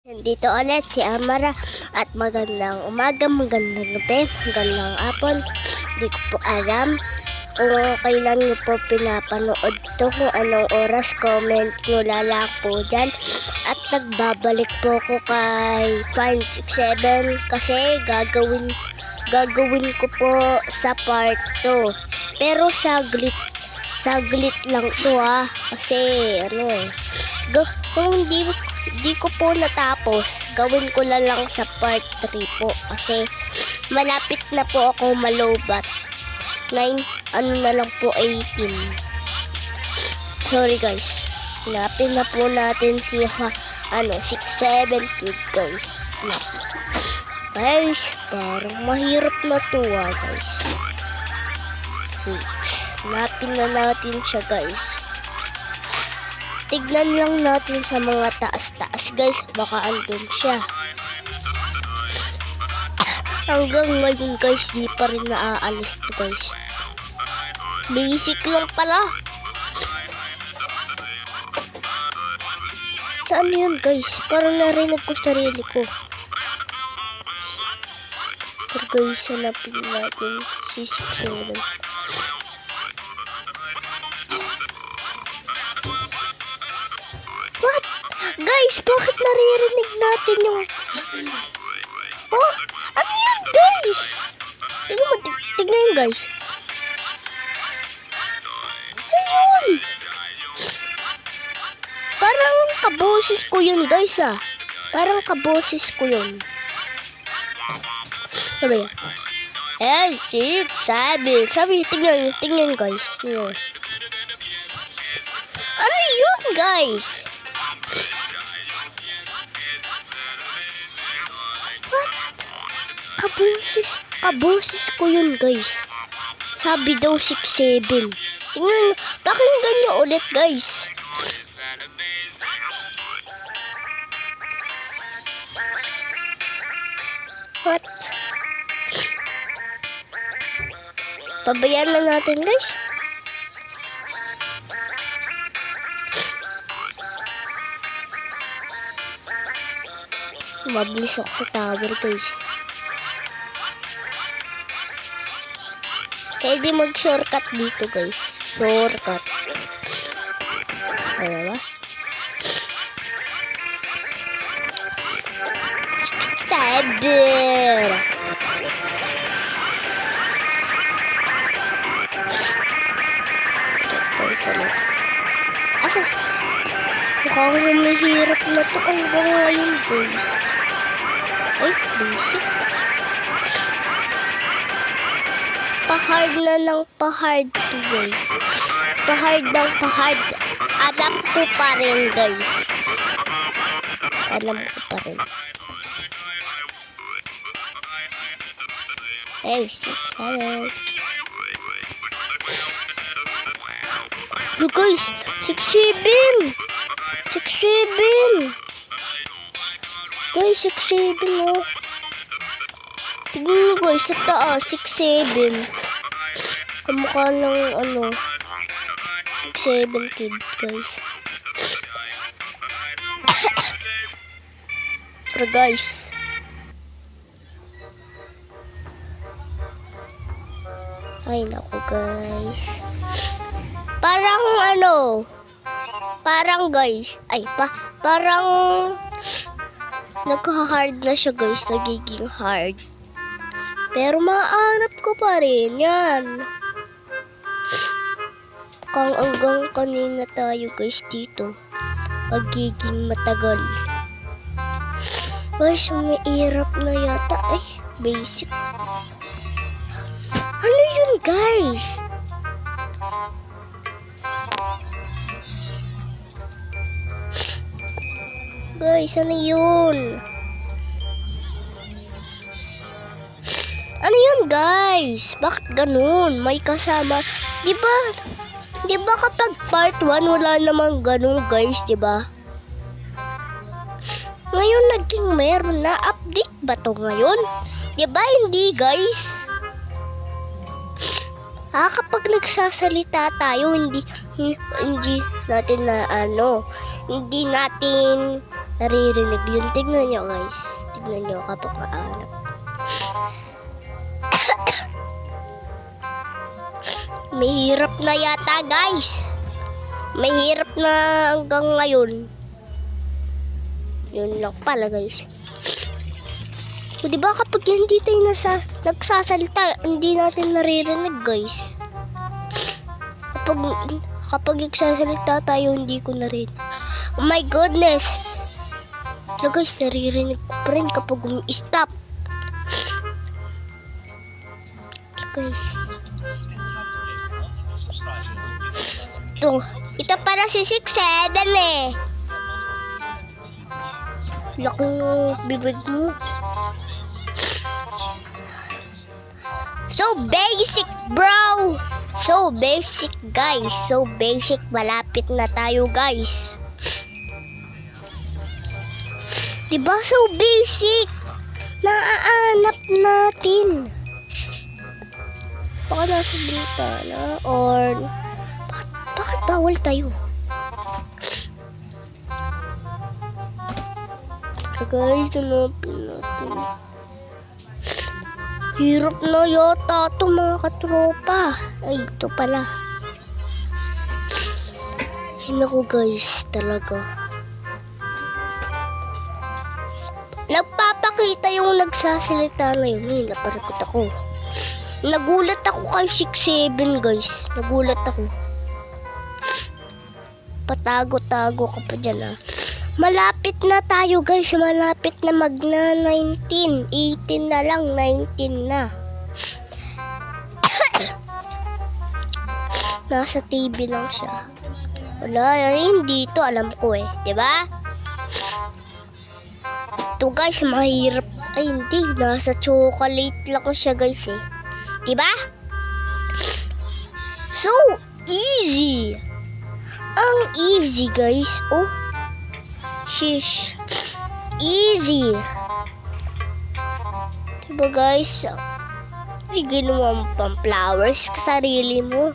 Nandito ulit si Amara at magandang umaga, magandang gabi, magandang hapon. Hindi ko po alam kung kailan nyo po pinapanood to, kung anong oras, comment nyo lang po dyan. At nagbabalik po ko kay Find67 kasi gagawin ko po sa part 2. Pero saglit lang to kasi kung hindi ko po natapos, gawin ko lang sa part 3 po kasi malapit na po ako malobat. 9, na lang po, 18. Sorry guys. Hanapin na po natin si 6-7 kid guys. Guys, parang mahirap na to guys. Wait. Hanapin na natin siya guys. Tignan lang natin sa mga taas-taas guys, baka andun siya. Hanggang ngayon guys, di pa rin naaalis to guys. Basic lang pala. Saan yun guys? Parang narinig ko sarili ko. Pero guys, hanapin natin si 6-7. What? Guys, bakit naririnig natin yung... Oh, ano yun guys? Tignan yun guys. Ayun! Parang kaboses ko yun guys Parang kaboses ko yun. Sabi yan. Hey, 6-7. Sabi, tingnan guys. Tingnan. Ano yun guys? What? Kaboses ko yun guys. Sabi daw 6-7. Pakinggan nyo ulit guys. What? Pabayaan na natin guys. Mabilis ako sa tower guys. Pwede mag-shortcut dito guys. Shortcut. Ano ba? Stabber! Guys, ulit. Asa? Mukhang humihirap na to hanggang ngayon guys. Ay, bullshit. Pa-hard na ng pa-hard to guys. Pa-hard ng pa-hard. Alam ko pa rin guys. Alam ko pa rin. Hey, 6-7. So guys, 6-7. 6-7. Guys, 6-7 oh. Tignan nyo guys, sa taas, 6-7. Kamukha ng 6-7 kid guys. Pero guys, ay naku guys. Parang guys, parang nagka-hard na siya guys, nagiging hard. Pero maanap ko pa rin yan. Kung hanggang kanina tayo guys dito, magiging matagal. Guys, mahirap na yata. Ay, basic. Ano yun guys? Guys, ano yun? Ano yun guys? Bakit ganun? May kasama. Diba kapag part 1 wala namang ganun guys, diba? Ngayon naging meron na. Update ba to ngayon? Diba hindi guys? Kapag nagsasalita tayo, hindi natin naririnig yun. Tignan nyo guys. Tignan nyo kapag maanap. Mahirap na yata guys. Mahirap na hanggang ngayon. Yun lang pala guys. So, diba kapag hindi tayo nagsasalita, hindi natin naririnig guys. Kapag nagsasalita tayo, hindi ko narinig. Oh my goodness! Wala guys, naririnig ko pa rin kapag umi-stop. Guys. Ito pala si 6'7" eh. Laki ng bibig mo. So basic bro. So basic guys. So basic. Malapit na tayo guys. Diba so basic? Naaanap natin. Baka nasa bintana or bakit bawal tayo? Guys, hanapin natin. Hirap na yata ito mga katropa. Ay, ito pala. Ay, naku guys, talaga. Nagpapakita yung nagsasalita na yun. Ay, naparikot ako. Nagulat ako kay 6'7" guys. Nagulat ako. Patago-tago ka pa dyan ah. Malapit na tayo guys. Malapit na magna 19. 18 na lang. 19 na. Nasa TV lang siya. Wala. Hindi ito. Alam ko eh. Diba? Ito guys. Mahirap. Ay hindi. Nasa chocolate lang siya guys eh. Diba? So easy. Ang easy guys. Oh. Shish. Easy. Diba guys? Ay, ginawa mo pang flowers sa sarili mo.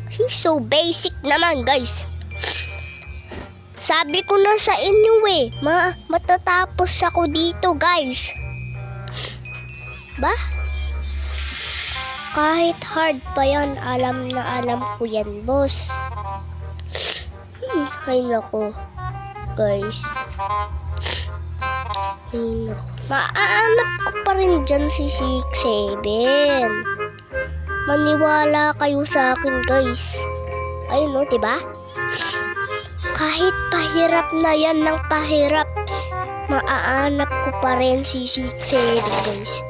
He's so basic naman guys. Sabi ko na sa inyo eh. Matatapos ako dito guys. Ba? Kahit hard pa yan, alam na alam ko yan boss. Ay nako. Guys. Ay, naku. Maaanap ko pa rin dyan si 6'7". Maniwala kayo sa akin guys. Ayun o, diba? Kahit pahirap na yan ng pahirap, maaanap ko pa rin si 6'7" guys.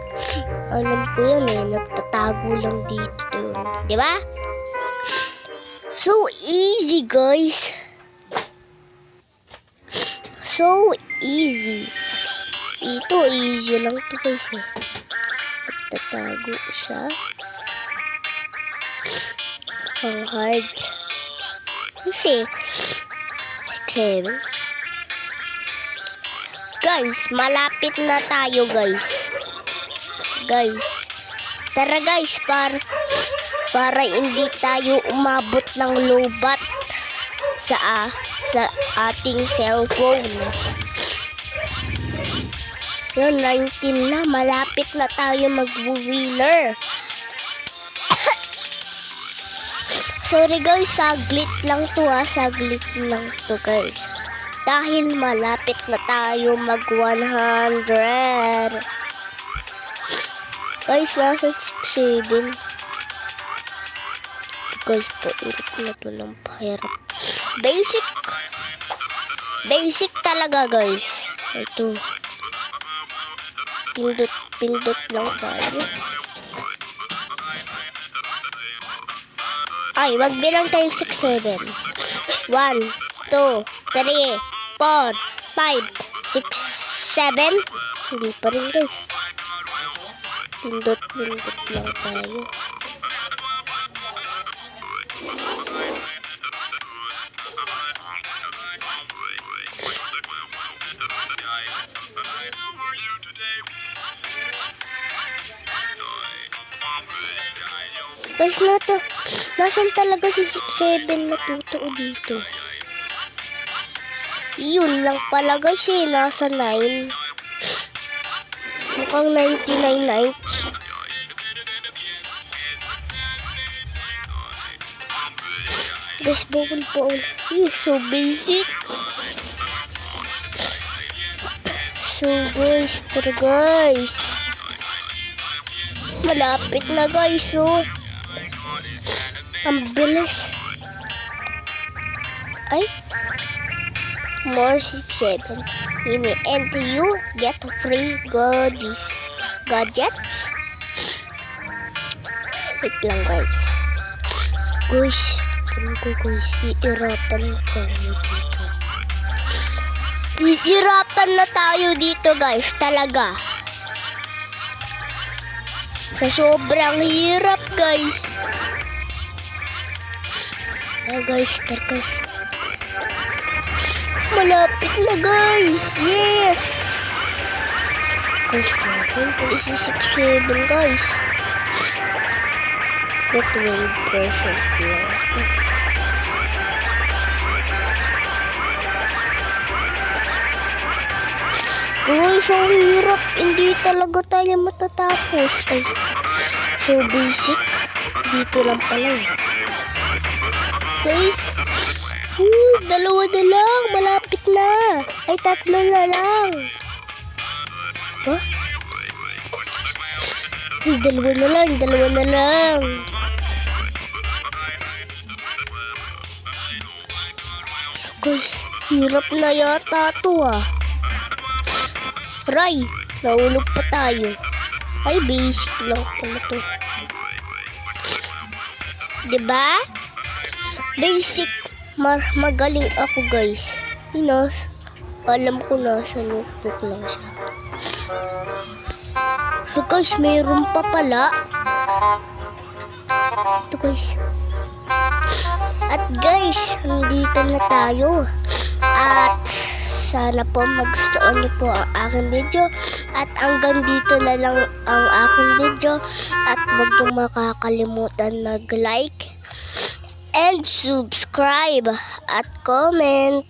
Alam ko yan eh, nagtatago lang dito. Diba? So easy guys. So easy. Ito easy lang to guys eh. Tatago siya. Ang hard. Kasi 7. Guys, malapit na tayo guys. Guys. Tara guys, para hindi tayo umabot ng lobat sa ating cellphone. Yun, 19 na. Malapit na tayo mag-winner. Sorry guys, saglit lang to ha. Saglit lang to guys. Dahil malapit na tayo mag-100. Guys, nasa 6'7". Guys, pairap na to ng pahirap. Basic. Basic talaga guys. Ito. Pindot lang tayo. Ay, magbilang tayo 6'7". 1, 2, 3, 4, 5, 6, 7. Hindi pa rin guys. Pindot lang tayo. Guys, nasan talaga si 6'7" na totoo dito? Yun lang pala guys eh. Nasa 9. Mukhang 99 nights. Guys, bawal po. So basic. So guys, tara guys. Malapit na guys, oh. Ang bilis. Ay. More 6-7. In the end, you get free gadgets. Wait lang guys. Guys, guys, iirapan na tayo dito. Iirapan na tayo dito guys, talaga. Sa sobrang hirap guys. Guys, guys. Malapit na guys. Yes. Guys, natin po isi 6-7 guys. But 20% lang. Guys, ang hirap. Hindi talaga tayo matatapos. Ay, so basic. Dito lang pala eh. Guys, dalawa na lang. Malapit na. Ay, 3 na lang. Huh? Dalawa na lang. Guys, hirap na yata to ah. Ray, nahulog pa tayo. Ay, basic lang pala to. Diba? Basic. Magaling ako guys. Alam ko nasa notebook lang siya. So guys, mayroon pa pala. Ito guys. At guys, nandito na tayo. At sana po magustuhan niyo po ang aking video. At hanggang dito na lang ang aking video. At huwag niyong makakalimutan mag-like and subscribe at comment.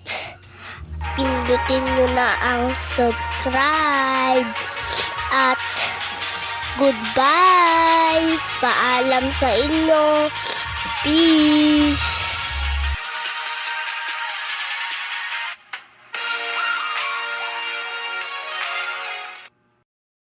Pindutin nyo na ang subscribe. At goodbye. Paalam sa inyo. Peace.